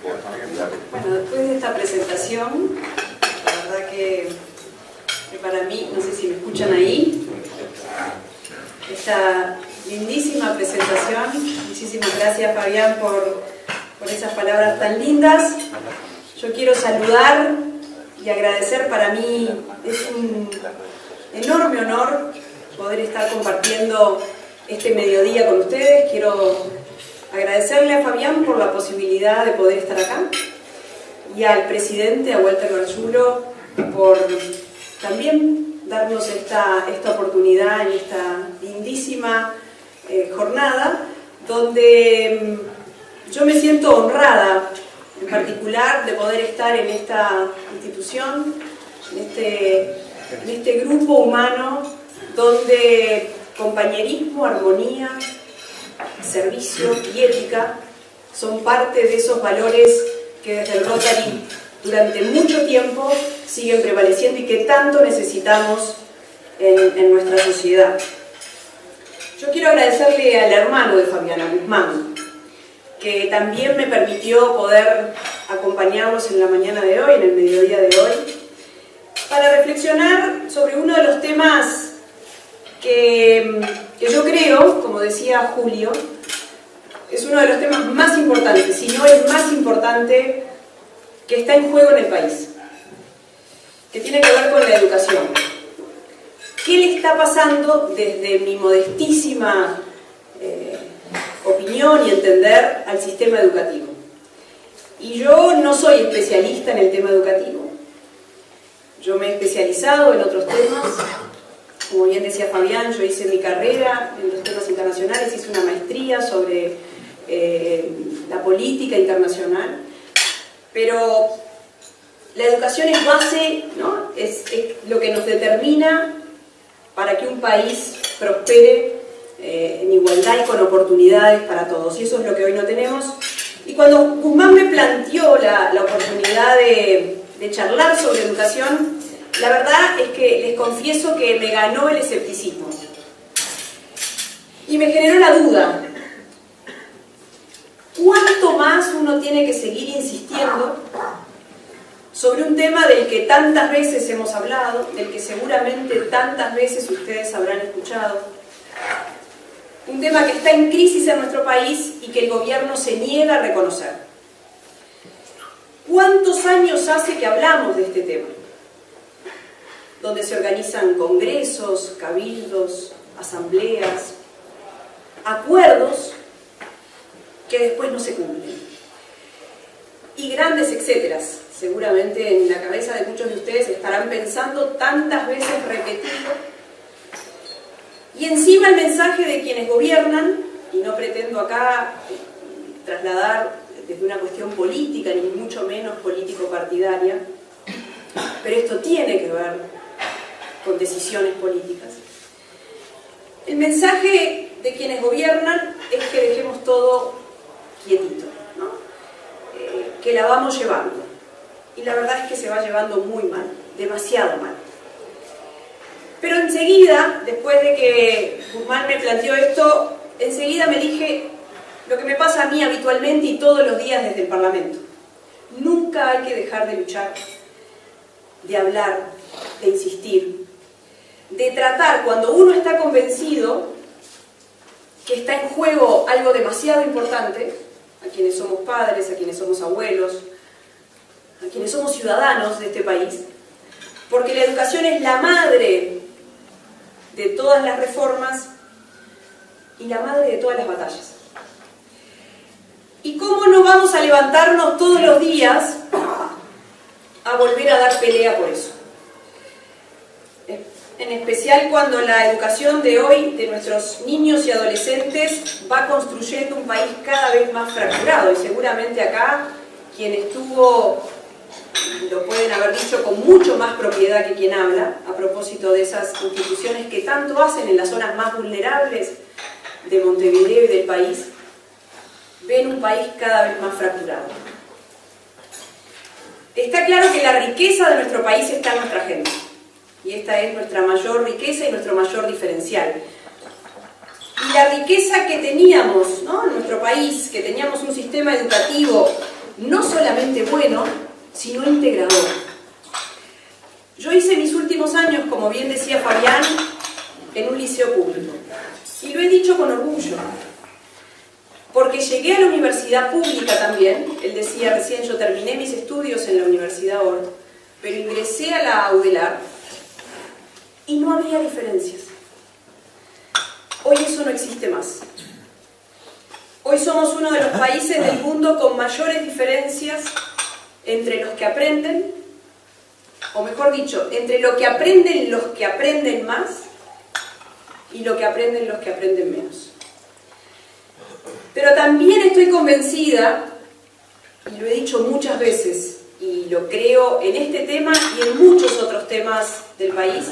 Bueno, después de esta presentación, la verdad que para mí, no sé si me escuchan ahí, esta lindísima presentación. Muchísimas gracias, Fabián, por esas palabras tan lindas. Yo quiero saludar y agradecer. Para mí es un enorme honor poder estar compartiendo este mediodía con ustedes. Quiero agradecerle a Fabián por la posibilidad de poder estar acá y al presidente, a Walter Gargiulo, por también darnos esta oportunidad en esta lindísima jornada, donde yo me siento honrada, en particular, de poder estar en esta institución, en este grupo humano, donde compañerismo, armonía, servicio y ética son parte de esos valores que desde el Rotary durante mucho tiempo siguen prevaleciendo y que tanto necesitamos en nuestra sociedad. Yo quiero agradecerle al hermano de Fabián, a Guzmán, que también me permitió poder acompañarlos en la mañana de hoy, en el mediodía de hoy, para reflexionar sobre uno de los temas que yo creo, como decía Julio, es uno de los temas más importantes, si no el más importante que está en juego en el país, que tiene que ver con la educación. ¿Qué le está pasando desde mi modestísima opinión y entender al sistema educativo? Y yo no soy especialista en el tema educativo, yo me he especializado en otros temas. Como bien decía Fabián, yo hice mi carrera en los temas internacionales, hice una maestría sobre la política internacional, pero la educación es base, ¿no? Es lo que nos determina para que un país prospere en igualdad y con oportunidades para todos, y eso es lo que hoy no tenemos. Y cuando Guzmán me planteó la oportunidad de charlar sobre educación, la verdad es que les confieso que me ganó el escepticismo y me generó la duda: ¿cuánto más uno tiene que seguir insistiendo sobre un tema del que tantas veces hemos hablado, del que seguramente tantas veces ustedes habrán escuchado? Un tema que está en crisis en nuestro país y que el gobierno se niega a reconocer. ¿Cuántos años hace que hablamos de este tema? Donde se organizan congresos, cabildos, asambleas, acuerdos que después no se cumplen. Y grandes etcéteras. Seguramente en la cabeza de muchos de ustedes estarán pensando tantas veces repetido. Y encima el mensaje de quienes gobiernan, y no pretendo acá trasladar desde una cuestión política, ni mucho menos político-partidaria, pero esto tiene que ver con decisiones políticas. El mensaje de quienes gobiernan es que dejemos todo quietito, ¿no? Que la vamos llevando. Y la verdad es que se va llevando muy mal, demasiado mal. Pero enseguida, después de que Guzmán me planteó esto, enseguida me dije lo que me pasa a mí habitualmente y todos los días desde el Parlamento. Nunca hay que dejar de luchar, de hablar, de insistir, de tratar, cuando uno está convencido que está en juego algo demasiado importante, a quienes somos padres, a quienes somos abuelos, a quienes somos ciudadanos de este país, porque la educación es la madre de todas las reformas y la madre de todas las batallas. ¿Y cómo no vamos a levantarnos todos los días a volver a dar pelea por eso? En especial cuando la educación de hoy, de nuestros niños y adolescentes, va construyendo un país cada vez más fracturado. Y seguramente acá, quien estuvo, lo pueden haber dicho con mucho más propiedad que quien habla, a propósito de esas instituciones que tanto hacen en las zonas más vulnerables de Montevideo y del país, ven un país cada vez más fracturado. Está claro que la riqueza de nuestro país está en nuestra gente. Y esta es nuestra mayor riqueza y nuestro mayor diferencial. Y la riqueza que teníamos, ¿no?, en nuestro país, que teníamos un sistema educativo no solamente bueno, sino integrador. Yo hice mis últimos años, como bien decía Fabián, en un liceo público. Y lo he dicho con orgullo, porque llegué a la universidad pública también. Él decía recién, yo terminé mis estudios en la Universidad Ort, pero ingresé a la Audelar y no había diferencias. Hoy eso no existe más. Hoy somos uno de los países del mundo con mayores diferencias entre los que aprenden, o mejor dicho, entre lo que aprenden los que aprenden más y lo que aprenden los que aprenden menos. Pero también estoy convencida, y lo he dicho muchas veces, y lo creo en este tema y en muchos otros temas del país,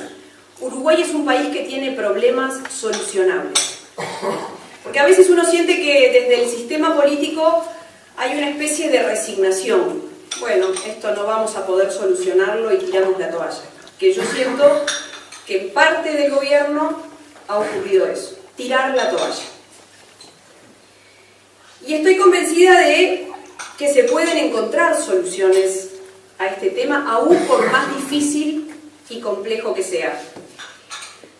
Uruguay es un país que tiene problemas solucionables. Porque a veces uno siente que desde el sistema político hay una especie de resignación. Bueno, esto no vamos a poder solucionarlo y tiramos la toalla. Que yo siento que en parte del gobierno ha ocurrido eso, tirar la toalla. Y estoy convencida de que se pueden encontrar soluciones a este tema, aún por más difícil y complejo que sea.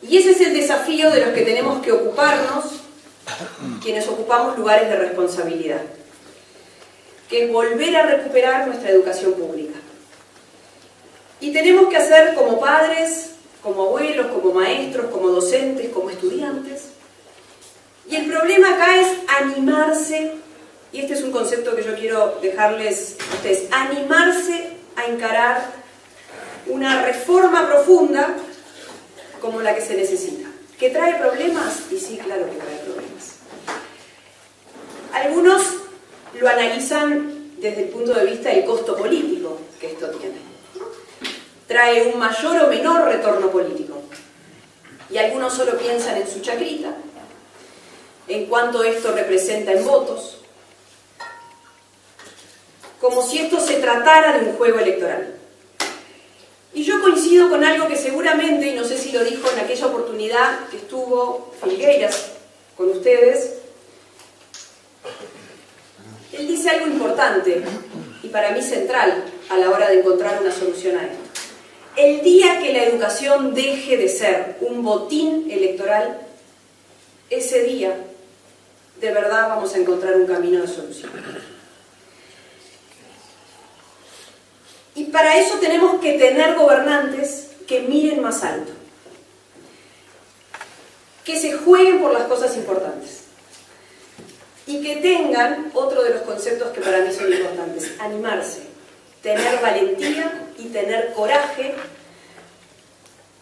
Y ese es el desafío de los que tenemos que ocuparnos, quienes ocupamos lugares de responsabilidad, que es volver a recuperar nuestra educación pública. Y tenemos que hacer como padres, como abuelos, como maestros, como docentes, como estudiantes. Y el problema acá es animarse, y este es un concepto que yo quiero dejarles a ustedes, animarse a encarar una reforma profunda como la que se necesita. ¿Que trae problemas? Y sí, claro que trae problemas. Algunos lo analizan desde el punto de vista del costo político que esto tiene. Trae un mayor o menor retorno político. Y algunos solo piensan en su chacrita, en cuánto esto representa en votos, como si esto se tratara de un juego electoral. Y yo coincido con algo que seguramente, y no sé si lo dijo en aquella oportunidad que estuvo Filgueiras con ustedes, él dice algo importante y para mí central a la hora de encontrar una solución a esto. El día que la educación deje de ser un botín electoral, ese día de verdad vamos a encontrar un camino de solución. Y para eso tenemos que tener gobernantes que miren más alto, que se jueguen por las cosas importantes y que tengan, otro de los conceptos que para mí son importantes, animarse, tener valentía y tener coraje,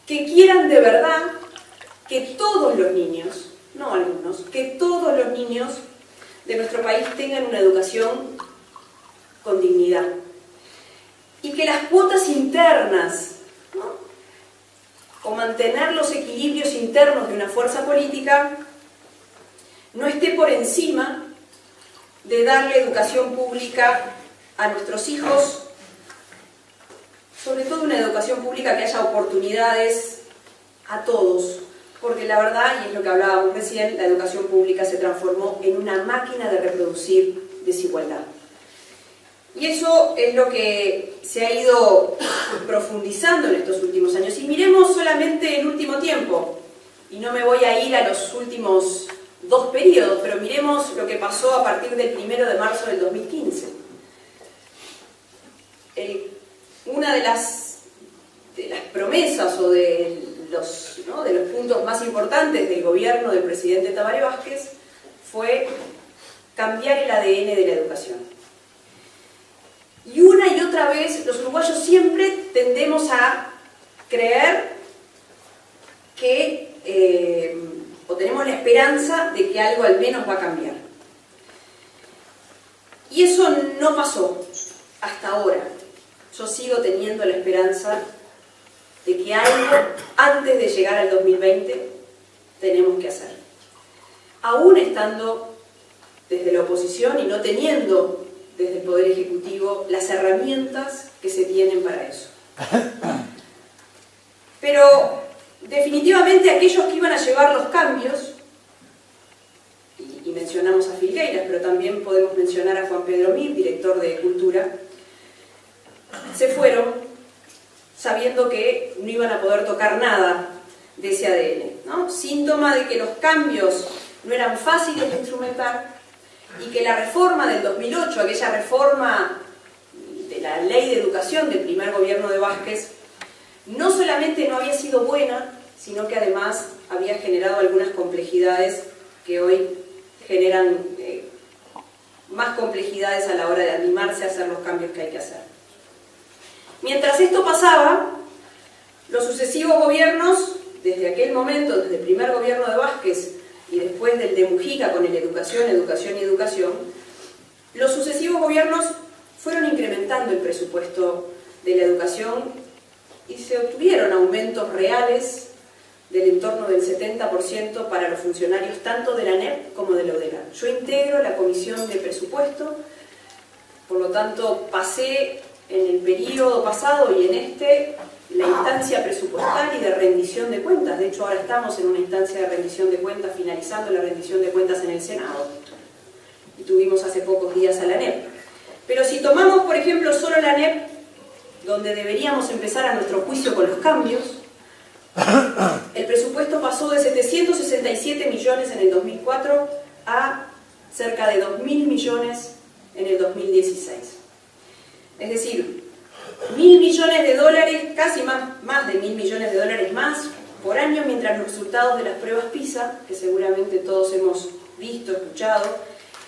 que quieran de verdad que todos los niños, no algunos, que todos los niños de nuestro país tengan una educación con dignidad. Y que las cuotas internas, ¿no?, o mantener los equilibrios internos de una fuerza política, no esté por encima de darle educación pública a nuestros hijos, sobre todo una educación pública que haya oportunidades a todos, porque la verdad, y es lo que hablábamos recién, la educación pública se transformó en una máquina de reproducir desigualdad. Y eso es lo que se ha ido profundizando en estos últimos años. Y miremos solamente el último tiempo, y no me voy a ir a los últimos 2 periodos, pero miremos lo que pasó a partir del 1 de marzo del 2015. Una de las promesas o de los puntos más importantes del gobierno del presidente Tabaré Vázquez fue cambiar el ADN de la educación. Y una y otra vez los uruguayos siempre tendemos a creer que, o tenemos la esperanza de que algo al menos va a cambiar. Y eso no pasó hasta ahora. Yo sigo teniendo la esperanza de que algo, antes de llegar al 2020, tenemos que hacer. Aún estando desde la oposición y no teniendo desde el Poder Ejecutivo las herramientas que se tienen para eso. Pero definitivamente aquellos que iban a llevar los cambios, y mencionamos a Filgueiras, pero también podemos mencionar a Juan Pedro Mir, director de Cultura, se fueron sabiendo que no iban a poder tocar nada de ese ADN, ¿no? Síntoma de que los cambios no eran fáciles de instrumentar y que la reforma del 2008, aquella reforma de la ley de educación del primer gobierno de Vázquez, no solamente no había sido buena, sino que además había generado algunas complejidades que hoy generan más complejidades a la hora de animarse a hacer los cambios que hay que hacer. Mientras esto pasaba, los sucesivos gobiernos, desde aquel momento, desde el primer gobierno de Vázquez y después del de Mujica con el educación, educación y educación, los sucesivos gobiernos fueron incrementando el presupuesto de la educación y se obtuvieron aumentos reales del entorno del 70% para los funcionarios tanto de la ANEP como de la UDELAR. Yo integro la comisión de presupuesto, por lo tanto pasé en el periodo pasado y en este la instancia presupuestal y de rendición de cuentas. De hecho, ahora estamos en una instancia de rendición de cuentas, finalizando la rendición de cuentas en el Senado. Y tuvimos hace pocos días a la ANEP. Pero si tomamos, por ejemplo, solo la ANEP, donde deberíamos empezar a nuestro juicio con los cambios, el presupuesto pasó de 767 millones en el 2004 a cerca de 2.000 millones en el 2016. Es decir, 1.000 millones de dólares, casi más de 1.000 millones de dólares más por año, mientras los resultados de las pruebas PISA, que seguramente todos hemos visto, escuchado,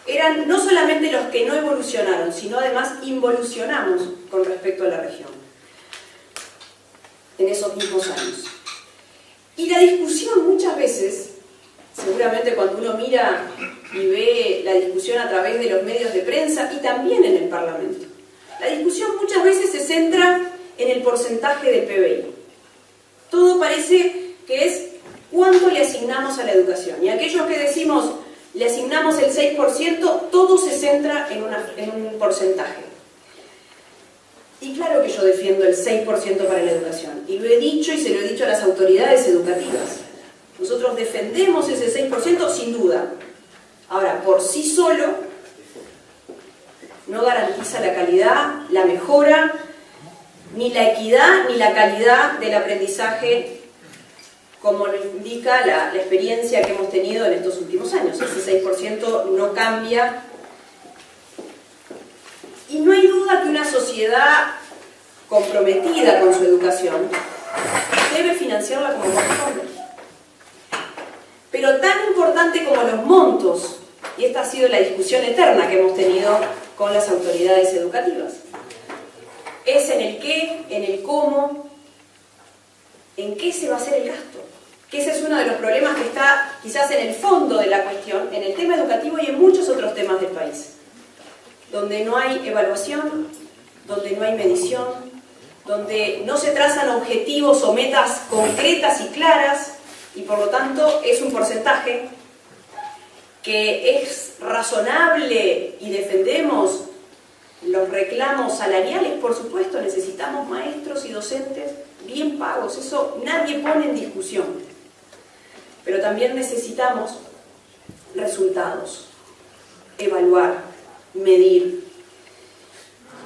eran no solamente los que no evolucionaron, sino además involucionamos con respecto a la región en esos mismos años. Y la discusión muchas veces, seguramente cuando uno mira y ve la discusión a través de los medios de prensa y también en el Parlamento, la discusión muchas veces se centra en el porcentaje del PBI. Todo parece que es cuánto le asignamos a la educación. Y aquellos que decimos le asignamos el 6%, todo se centra en un porcentaje. Y claro que yo defiendo el 6% para la educación. Y lo he dicho y se lo he dicho a las autoridades educativas. Nosotros defendemos ese 6% sin duda. Ahora, por sí solo no garantiza la calidad, la mejora, ni la equidad, ni la calidad del aprendizaje, como lo indica la experiencia que hemos tenido en estos últimos años. Ese 6% no cambia. Y no hay duda que una sociedad comprometida con su educación debe financiarla como corresponde. Pero tan importante como los montos, y esta ha sido la discusión eterna que hemos tenido con las autoridades educativas, es en el qué, en el cómo, en qué se va a hacer el gasto. Que ese es uno de los problemas que está quizás en el fondo de la cuestión, en el tema educativo y en muchos otros temas del país, donde no hay evaluación, donde no hay medición, donde no se trazan objetivos o metas concretas y claras, y por lo tanto es un porcentaje que es razonable y defendemos los reclamos salariales. Por supuesto, necesitamos maestros y docentes bien pagos, eso nadie pone en discusión, pero también necesitamos resultados, evaluar, medir.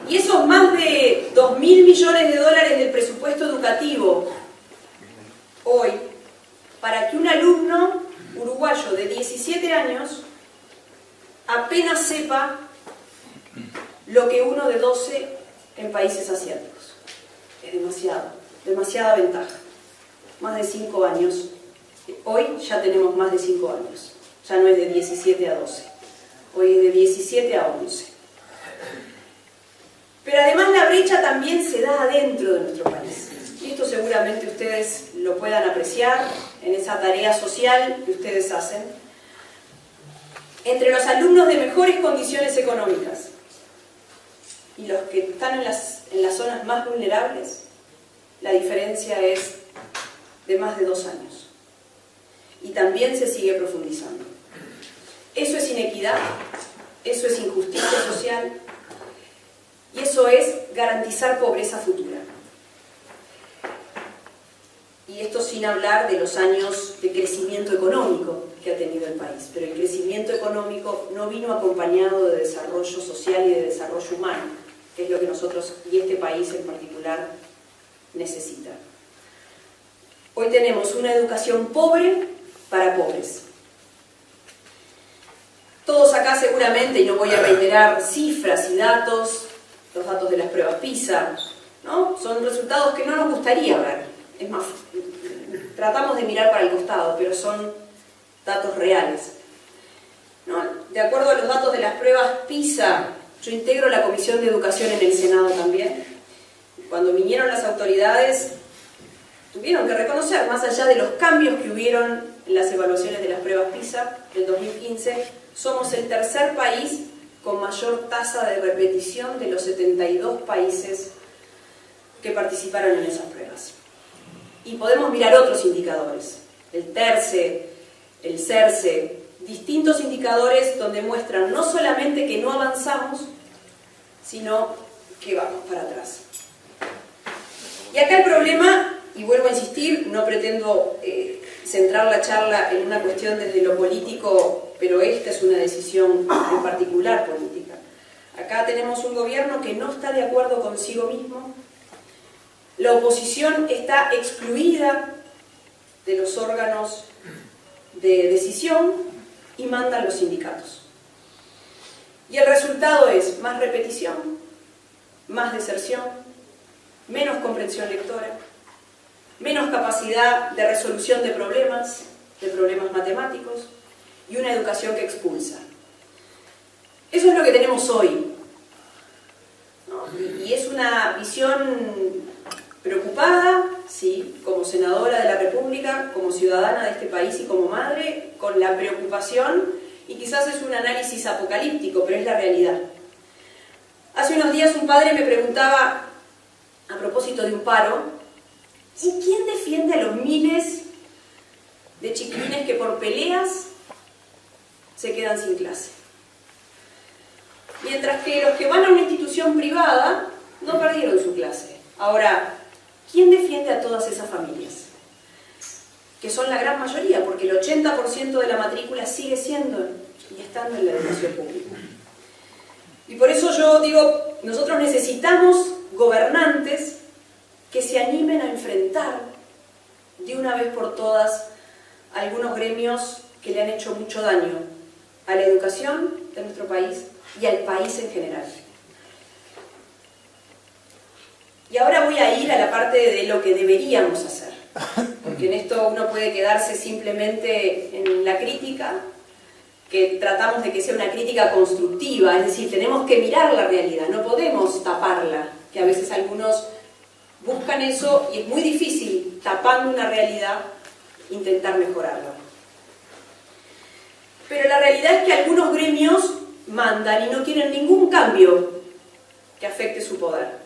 Y esos más de 2.000 millones de dólares del presupuesto educativo hoy, para que un alumno uruguayo de 17 años apenas sepa lo que uno de 12 en países asiáticos. Es demasiada ventaja. Más de 5 años. Hoy ya tenemos más de 5 años. Ya no es de 17 a 12. Hoy es de 17 a 11. Pero además la brecha también se da adentro de nuestro país. Y esto seguramente ustedes lo puedan apreciar en esa tarea social que ustedes hacen. Entre los alumnos de mejores condiciones económicas y los que están en las zonas más vulnerables, la diferencia es de más de 2 años. Y también se sigue profundizando. Eso es inequidad, eso es injusticia social y eso es garantizar pobreza futura. Y esto sin hablar de los años de crecimiento económico que ha tenido el país. Pero el crecimiento económico no vino acompañado de desarrollo social y de desarrollo humano, que es lo que nosotros y este país en particular necesita. Hoy tenemos una educación pobre para pobres. Todos acá seguramente, y no voy a reiterar cifras y datos, los datos de las pruebas PISA, ¿no? Son resultados que no nos gustaría ver. Es más, tratamos de mirar para el costado, pero son datos reales, ¿no? De acuerdo a los datos de las pruebas PISA, yo integro la Comisión de Educación en el Senado también. Cuando vinieron las autoridades, tuvieron que reconocer, más allá de los cambios que hubieron en las evaluaciones de las pruebas PISA del 2015, somos el tercer país con mayor tasa de repetición de los 72 países que participaron en esas pruebas. Y podemos mirar otros indicadores, el TERCE, el CERCE, distintos indicadores donde muestran no solamente que no avanzamos, sino que vamos para atrás. Y acá el problema, y vuelvo a insistir, no pretendo centrar la charla en una cuestión desde lo político, pero esta es una decisión en particular política. Acá tenemos un gobierno que no está de acuerdo consigo mismo. La oposición está excluida de los órganos de decisión y mandan los sindicatos. Y el resultado es más repetición, más deserción, menos comprensión lectora, menos capacidad de resolución de problemas matemáticos y una educación que expulsa. Eso es lo que tenemos hoy, ¿no? Y es una visión preocupada, sí, como senadora de la República, como ciudadana de este país y como madre, con la preocupación, y quizás es un análisis apocalíptico, pero es la realidad. Hace unos días un padre me preguntaba, a propósito de un paro, ¿y quién defiende a los miles de chiquilines que por peleas se quedan sin clase? Mientras que los que van a una institución privada no perdieron su clase. Ahora, ¿quién defiende a todas esas familias? Que son la gran mayoría, porque el 80% de la matrícula sigue siendo y estando en la educación pública. Y por eso yo digo, nosotros necesitamos gobernantes que se animen a enfrentar de una vez por todas algunos gremios que le han hecho mucho daño a la educación de nuestro país y al país en general. Y ahora voy a ir a la parte de lo que deberíamos hacer, porque en esto uno puede quedarse simplemente en la crítica, que tratamos de que sea una crítica constructiva, es decir, tenemos que mirar la realidad, no podemos taparla, que a veces algunos buscan eso y es muy difícil, tapando una realidad, intentar mejorarla. Pero la realidad es que algunos gremios mandan y no quieren ningún cambio que afecte su poder.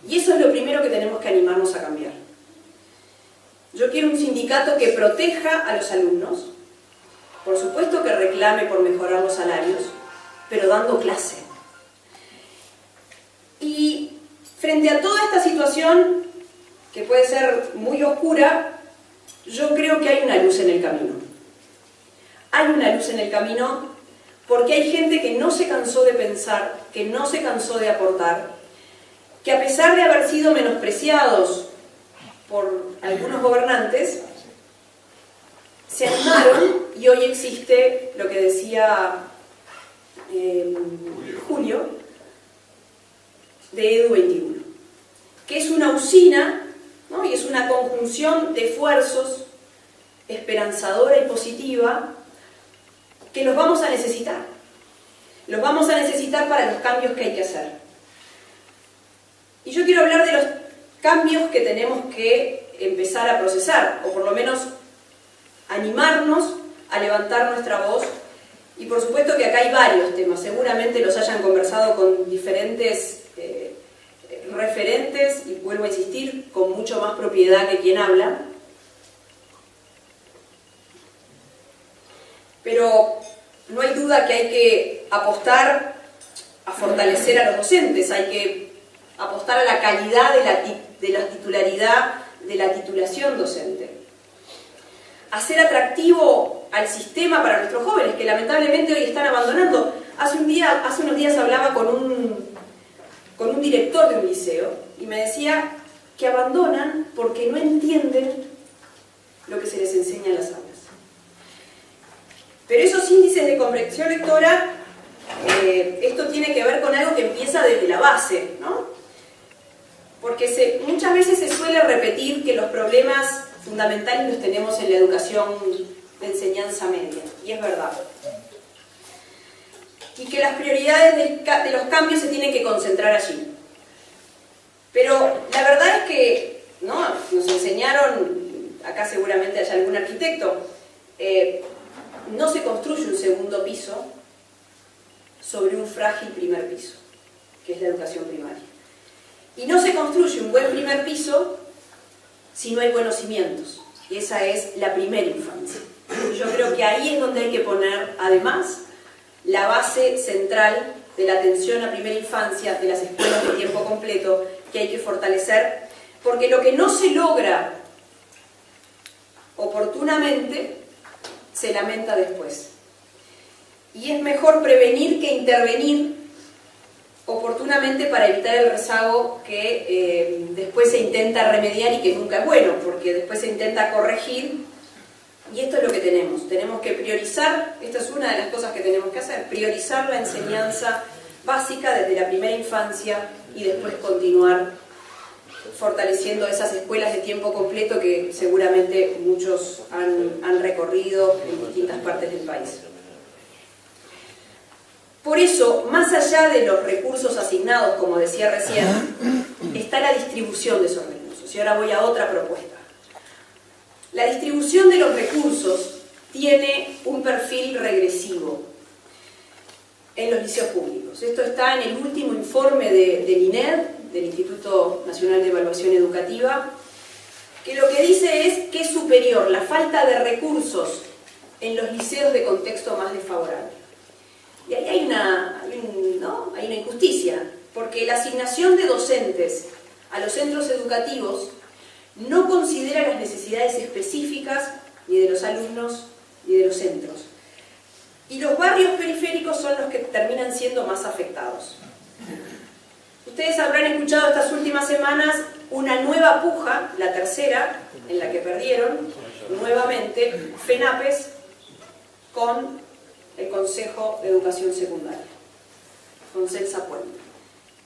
Y eso es lo primero que tenemos que animarnos a cambiar. Yo quiero un sindicato que proteja a los alumnos, por supuesto que reclame por mejorar los salarios, pero dando clase. Y frente a toda esta situación, que puede ser muy oscura, yo creo que hay una luz en el camino. Hay una luz en el camino porque hay gente que no se cansó de pensar, que no se cansó de aportar, que a pesar de haber sido menospreciados por algunos gobernantes, se animaron y hoy existe lo que decía Julio de Edu21, que es una usina, ¿no? Y es una conjunción de esfuerzos esperanzadora y positiva que los vamos a necesitar. Los vamos a necesitar para los cambios que hay que hacer. Y yo quiero hablar de los cambios que tenemos que empezar a procesar, o por lo menos animarnos a levantar nuestra voz. Y por supuesto que acá hay varios temas, seguramente los hayan conversado con diferentes referentes, y vuelvo a insistir, con mucho más propiedad que quien habla. Pero no hay duda que hay que apostar a fortalecer a los docentes, hay que apostar a la calidad de la titularidad de la titulación docente, hacer atractivo al sistema para nuestros jóvenes, que lamentablemente hoy están abandonando. Hace unos días hablaba con un director de un liceo y me decía que abandonan porque no entienden lo que se les enseña en las aulas. Pero esos índices de comprensión lectora, esto tiene que ver con algo que empieza desde la base, ¿no? Porque muchas veces se suele repetir que los problemas fundamentales los tenemos en la educación de enseñanza media, y es verdad. Y que las prioridades de los cambios se tienen que concentrar allí. Pero la verdad es que, ¿no?, nos enseñaron, acá seguramente haya algún arquitecto, no se construye un segundo piso sobre un frágil primer piso, que es la educación primaria. Y no se construye un buen primer piso si no hay buenos cimientos. Y esa es la primera infancia. Yo creo que ahí es donde hay que poner, además, la base central de la atención a primera infancia de las escuelas de tiempo completo, que hay que fortalecer, porque lo que no se logra oportunamente se lamenta después. Y es mejor prevenir que intervenir oportunamente para evitar el rezago que después se intenta remediar y que nunca es bueno, porque después se intenta corregir. Y esto es lo que tenemos que priorizar, esta es una de las cosas que tenemos que hacer, priorizar la enseñanza básica desde la primera infancia y después continuar fortaleciendo esas escuelas de tiempo completo que seguramente muchos han recorrido en distintas partes del país. Por eso, más allá de los recursos asignados, como decía recién, está la distribución de esos recursos. Y ahora voy a otra propuesta. La distribución de los recursos tiene un perfil regresivo en los liceos públicos. Esto está en el último informe del INED, del Instituto Nacional de Evaluación Educativa, que lo que dice es que es superior la falta de recursos en los liceos de contexto más desfavorable. Y ahí hay una injusticia, porque la asignación de docentes a los centros educativos no considera las necesidades específicas ni de los alumnos ni de los centros. Y los barrios periféricos son los que terminan siendo más afectados. Ustedes habrán escuchado estas últimas semanas una nueva puja, la tercera, en la que perdieron nuevamente FENAPES con el Consejo de Educación Secundaria, con Celsa Puente,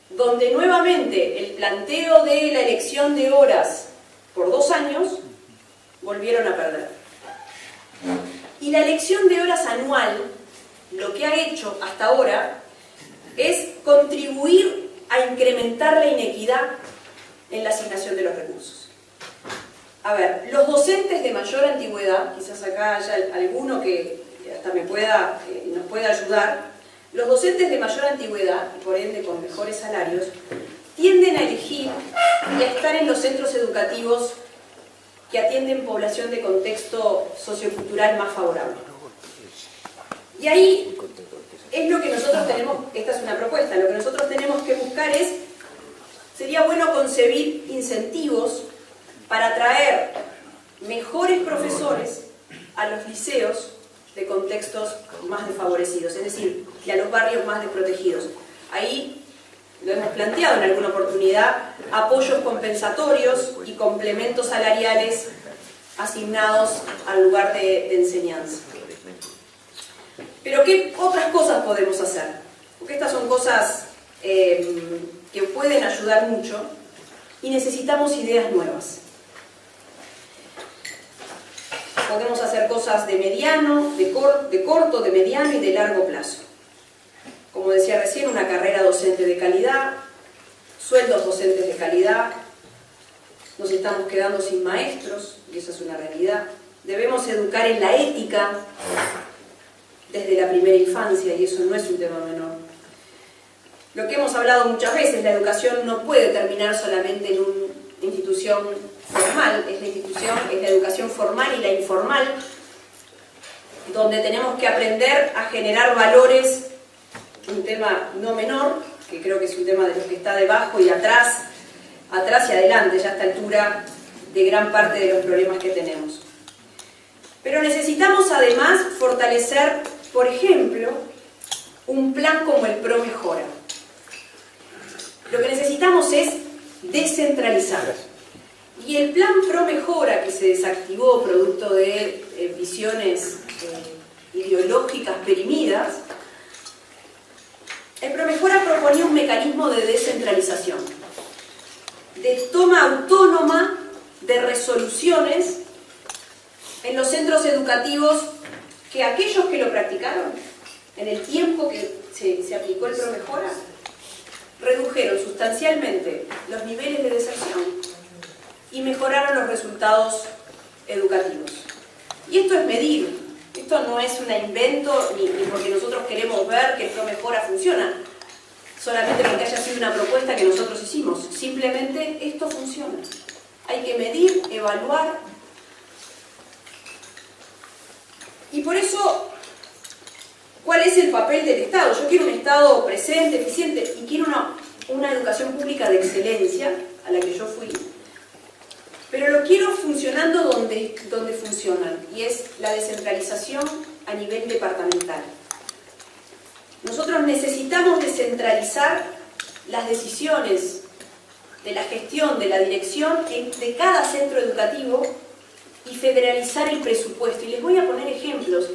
donde nuevamente el planteo de la elección de horas por 2 años volvieron a perder. Y la elección de horas anual, lo que ha hecho hasta ahora es contribuir a incrementar la inequidad en la asignación de los recursos. A ver, los docentes de mayor antigüedad, quizás acá haya alguno que hasta nos pueda ayudar, los docentes de mayor antigüedad, y por ende con mejores salarios, tienden a elegir y a estar en los centros educativos que atienden población de contexto sociocultural más favorable. Y ahí es lo que nosotros tenemos, esta es una propuesta, lo que nosotros tenemos que buscar sería bueno concebir incentivos para atraer mejores profesores a los liceos de contextos más desfavorecidos, es decir, y a los barrios más desprotegidos. Ahí lo hemos planteado en alguna oportunidad, apoyos compensatorios y complementos salariales asignados al lugar de enseñanza. Pero ¿qué otras cosas podemos hacer? Porque estas son cosas que pueden ayudar mucho y necesitamos ideas nuevas. Podemos hacer cosas de mediano, de corto, de mediano y de largo plazo. Como decía recién, una carrera docente de calidad, sueldos docentes de calidad, nos estamos quedando sin maestros, y esa es una realidad. Debemos educar en la ética desde la primera infancia, y eso no es un tema menor. Lo que hemos hablado muchas veces, la educación no puede terminar solamente en una institución formal, es la educación formal y la informal, donde tenemos que aprender a generar valores, un tema no menor, que creo que es un tema de lo que está debajo y atrás y adelante, ya a esta altura de gran parte de los problemas que tenemos. Pero necesitamos además fortalecer, por ejemplo, un plan como el ProMejora. Lo que necesitamos es descentralizar. Y el plan ProMejora, que se desactivó producto de visiones ideológicas perimidas, el ProMejora proponía un mecanismo de descentralización, de toma autónoma de resoluciones en los centros educativos, que aquellos que lo practicaron en el tiempo que se aplicó el ProMejora redujeron sustancialmente los niveles de deserción y mejoraron los resultados educativos. Y esto es medir. Esto no es un invento ni porque nosotros queremos ver que el ProMejora funciona, solamente porque haya sido una propuesta que nosotros hicimos. Simplemente esto funciona. Hay que medir, evaluar. Y por eso, ¿cuál es el papel del Estado? Yo quiero un Estado presente, eficiente, y quiero una educación pública de excelencia, a la que yo fui. Pero lo quiero funcionando donde funcionan, y es la descentralización a nivel departamental. Nosotros necesitamos descentralizar las decisiones de la gestión, de la dirección de cada centro educativo y federalizar el presupuesto. Y les voy a poner ejemplos.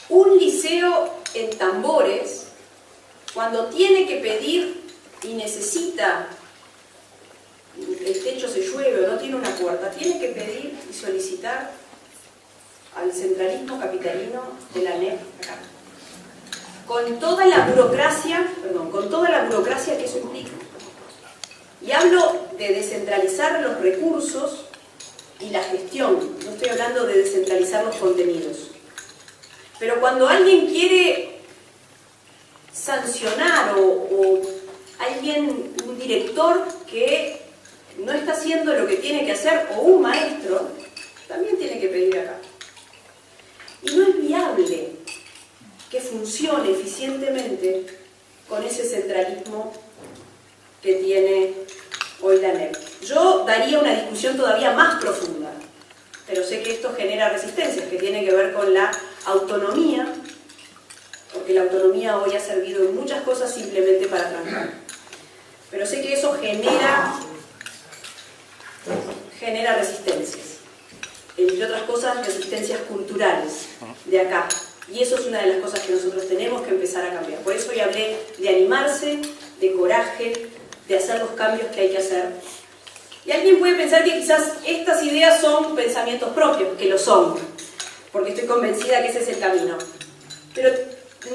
Un liceo en Tambores, cuando tiene que pedir y necesita, el techo se llueve o no tiene una puerta, tiene que pedir y solicitar al centralismo capitalino de la ANEP acá, con toda la burocracia que eso implica. Y hablo de descentralizar los recursos y la gestión, no estoy hablando de descentralizar los contenidos. Pero cuando alguien quiere sancionar o alguien, un director que no está haciendo lo que tiene que hacer, o un maestro, también tiene que pedir acá. Y no es viable que funcione eficientemente con ese centralismo que tiene hoy la ANEP. Yo daría una discusión todavía más profunda, pero sé que esto genera resistencias, que tienen que ver con la autonomía, porque la autonomía hoy ha servido en muchas cosas simplemente para trancar. Pero sé que eso genera resistencias, entre otras cosas resistencias culturales de acá, y eso es una de las cosas que nosotros tenemos que empezar a cambiar. Por eso hoy hablé de animarse, de coraje, de hacer los cambios que hay que hacer. Y alguien puede pensar que quizás estas ideas son pensamientos propios, que lo son, porque estoy convencida que ese es el camino. Pero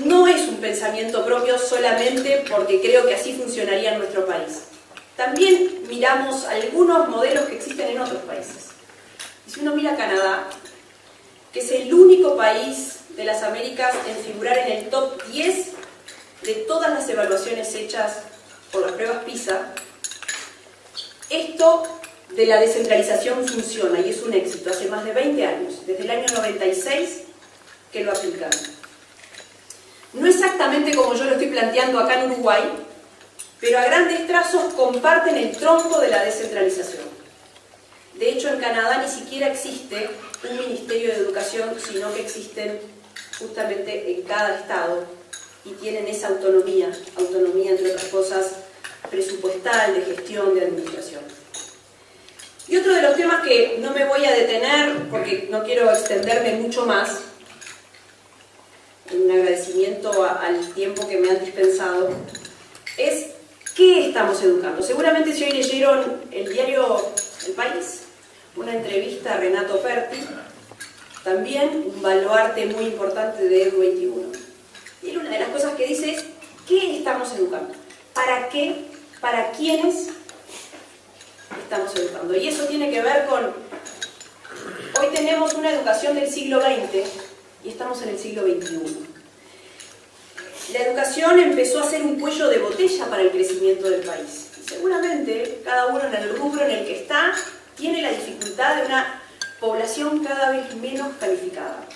no es un pensamiento propio solamente porque creo que así funcionaría en nuestro país. También miramos algunos modelos que existen en otros países. Y si uno mira Canadá, que es el único país de las Américas en figurar en el top 10 de todas las evaluaciones hechas por las pruebas PISA, esto de la descentralización funciona y es un éxito. Hace más de 20 años, desde el año 96, que lo aplican. No exactamente como yo lo estoy planteando acá en Uruguay, pero a grandes trazos comparten el tronco de la descentralización. De hecho, en Canadá ni siquiera existe un Ministerio de Educación, sino que existen justamente en cada estado y tienen esa autonomía entre otras cosas presupuestal, de gestión, de administración. Y otro de los temas que no me voy a detener porque no quiero extenderme mucho más, en agradecimiento al tiempo que me han dispensado, es ¿qué estamos educando? Seguramente si hoy leyeron el diario El País, una entrevista a Renato Perti, también un baluarte muy importante de Edu21. Y él, una de las cosas que dice es ¿qué estamos educando? ¿Para qué? ¿Para quiénes estamos educando? Y eso tiene que ver con... Hoy tenemos una educación del siglo XX y estamos en el siglo XXI. La educación empezó a ser un cuello de botella para el crecimiento del país. Y seguramente cada uno en el rubro en el que está tiene la dificultad de una población cada vez menos calificada,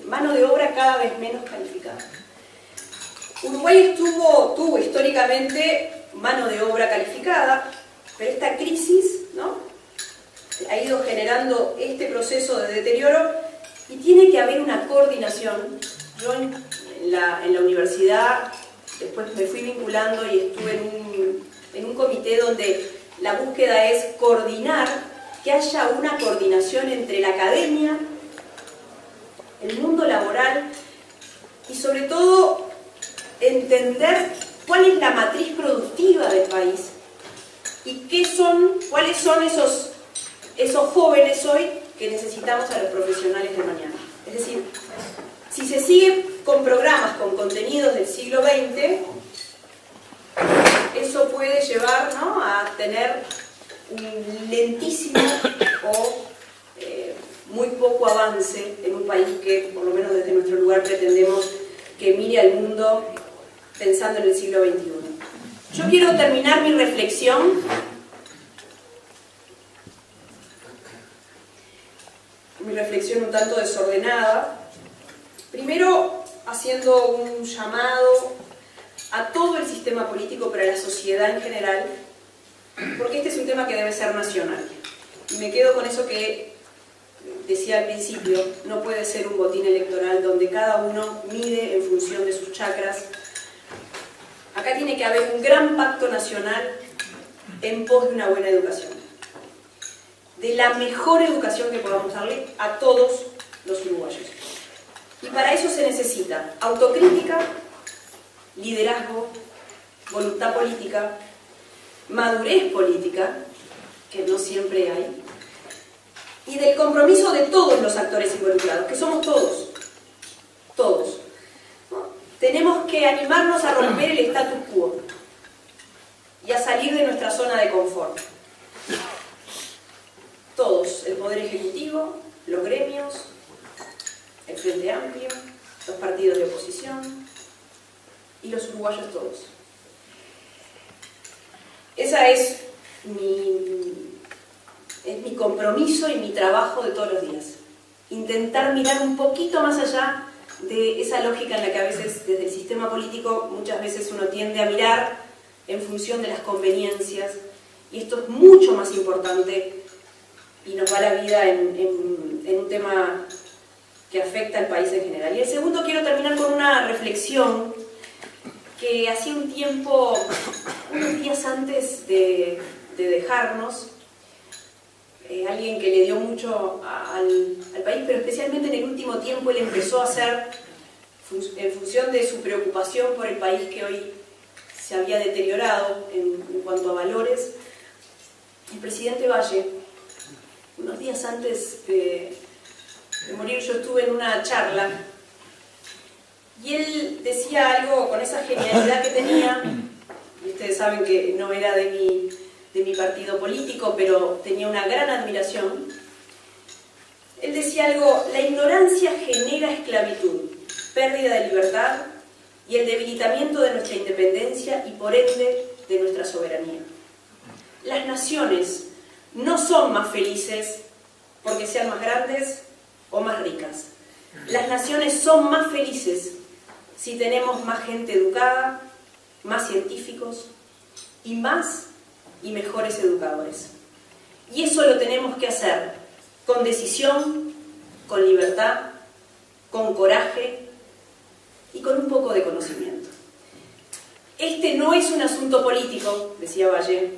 mano de obra cada vez menos calificada. Uruguay tuvo históricamente mano de obra calificada, pero esta crisis, ¿no?, ha ido generando este proceso de deterioro y tiene que haber una coordinación. Yo en la universidad después me fui vinculando y estuve en un comité donde la búsqueda es coordinar, que haya una coordinación entre la academia, el mundo laboral y sobre todo entender cuál es la matriz productiva del país y cuáles son esos jóvenes hoy que necesitamos a los profesionales de mañana. Es decir, si se sigue con programas, con contenidos del siglo XX, eso puede llevar, ¿no?, a tener un lentísimo o muy poco avance en un país que, por lo menos desde nuestro lugar, pretendemos que mire al mundo pensando en el siglo XXI. Yo quiero terminar mi reflexión un tanto desordenada, primero haciendo un llamado a todo el sistema político, pero a la sociedad en general, porque este es un tema que debe ser nacional. Y me quedo con eso que decía al principio, no puede ser un botín electoral donde cada uno mide en función de sus chakras. Acá tiene que haber un gran pacto nacional en pos de una buena educación, de la mejor educación que podamos darle a todos los uruguayos. Y para eso se necesita autocrítica, liderazgo, voluntad política, madurez política, que no siempre hay, y del compromiso de todos los actores involucrados, que somos todos, todos. ¿No? Tenemos que animarnos a romper el status quo y a salir de nuestra zona de confort. Todos, el Poder Ejecutivo, los gremios, el Frente Amplio, los partidos de oposición y los uruguayos todos. Esa es mi compromiso y mi trabajo de todos los días. Intentar mirar un poquito más allá de esa lógica en la que a veces desde el sistema político muchas veces uno tiende a mirar en función de las conveniencias, y esto es mucho más importante y nos va la vida en un tema que afecta al país en general. Y el segundo, quiero terminar con una reflexión que hacía un tiempo, unos días antes de dejarnos, alguien que le dio mucho al país, pero especialmente en el último tiempo él empezó a hacer, en función de su preocupación por el país que hoy se había deteriorado en cuanto a valores, el presidente Valle, unos días antes de morir, yo estuve en una charla y él decía algo con esa genialidad que tenía, y ustedes saben que no era de mi partido político, pero tenía una gran admiración. Él decía algo: la ignorancia genera esclavitud, pérdida de libertad y el debilitamiento de nuestra independencia y por ende de nuestra soberanía. Las naciones no son más felices porque sean más grandes o más ricas. Las naciones son más felices si tenemos más gente educada, más científicos y más y mejores educadores. Y eso lo tenemos que hacer con decisión, con libertad, con coraje y con un poco de conocimiento. Este no es un asunto político, decía Valle,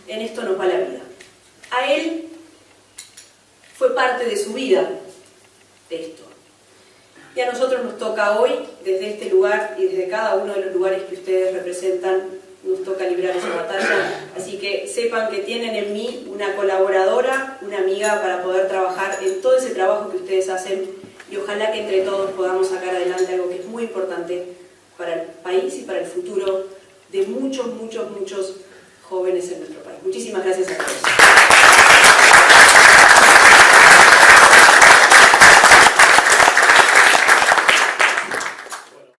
en esto nos va la vida. A él fue parte de su vida esto. Y a nosotros nos toca hoy, desde este lugar y desde cada uno de los lugares que ustedes representan, nos toca librar esa batalla. Así que sepan que tienen en mí una colaboradora, una amiga para poder trabajar en todo ese trabajo que ustedes hacen, y ojalá que entre todos podamos sacar adelante algo que es muy importante para el país y para el futuro de muchos, muchos, muchos jóvenes en nuestro país. Muchísimas gracias a todos.